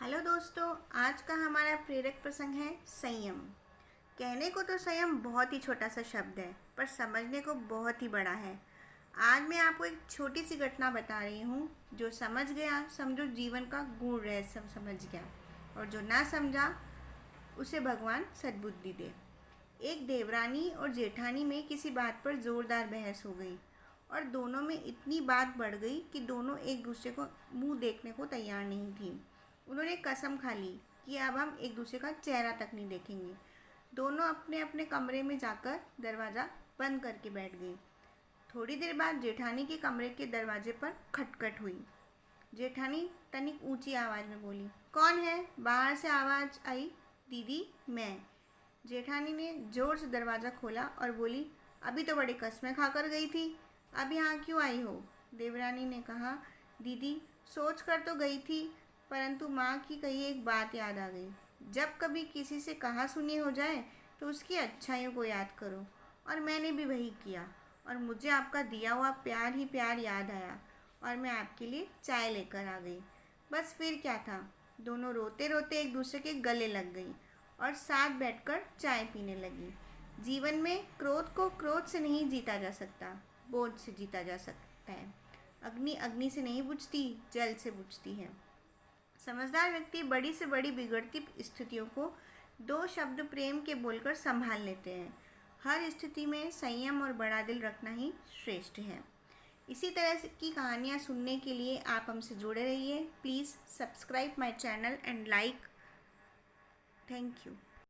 Hello दोस्तों, आज का हमारा प्रेरक प्रसंग है संयम। कहने को तो संयम बहुत ही छोटा सा शब्द है, पर समझने को बहुत ही बड़ा है। आज मैं आपको एक छोटी सी घटना बता रही हूँ। जो समझ गया समझो जीवन का गूढ़ रहस्य समझ गया, और जो ना समझा उसे भगवान सद्बुद्धि दे। एक देवरानी और जेठानी में किसी बात पर जोरदार बहस हो गई, और दोनों में इतनी बात बढ़ गई कि दोनों एक दूसरे को मुंह देखने को तैयार नहीं थी। उन्होंने कसम खा ली कि अब हम एक दूसरे का चेहरा तक नहीं देखेंगे। दोनों अपने अपने कमरे में जाकर दरवाज़ा बंद करके बैठ गई। थोड़ी देर बाद जेठानी के कमरे के दरवाजे पर खटखट हुई। जेठानी तनिक ऊंची आवाज़ में बोली, कौन है? बाहर से आवाज़ आई, दीदी मैं। जेठानी ने जोर से दरवाज़ा खोला और बोली, अभी तो बड़ी कस्में खाकर गई थी, अब यहाँ क्यों आई हो? देवरानी ने कहा, दीदी सोच कर तो गई थी, परंतु माँ की कही एक बात याद आ गई। जब कभी किसी से कहा सुनी हो जाए तो उसकी अच्छाइयों को याद करो। और मैंने भी वही किया, और मुझे आपका दिया हुआ प्यार ही प्यार याद आया, और मैं आपके लिए चाय लेकर आ गई। बस फिर क्या था, दोनों रोते रोते एक दूसरे के गले लग गई और साथ बैठकर चाय पीने लगी। जीवन में क्रोध को क्रोध से नहीं जीता जा सकता, बोझ से जीता जा सकता है। अग्नि अग्नि से नहीं बुझती, जल से बुझती है। समझदार व्यक्ति बड़ी से बड़ी बिगड़ती स्थितियों को दो शब्द प्रेम के बोलकर संभाल लेते हैं। हर स्थिति में संयम और बड़ा दिल रखना ही श्रेष्ठ है। इसी तरह की कहानियाँ सुनने के लिए आप हमसे जुड़े रहिए। Please subscribe my channel and like. Thank you.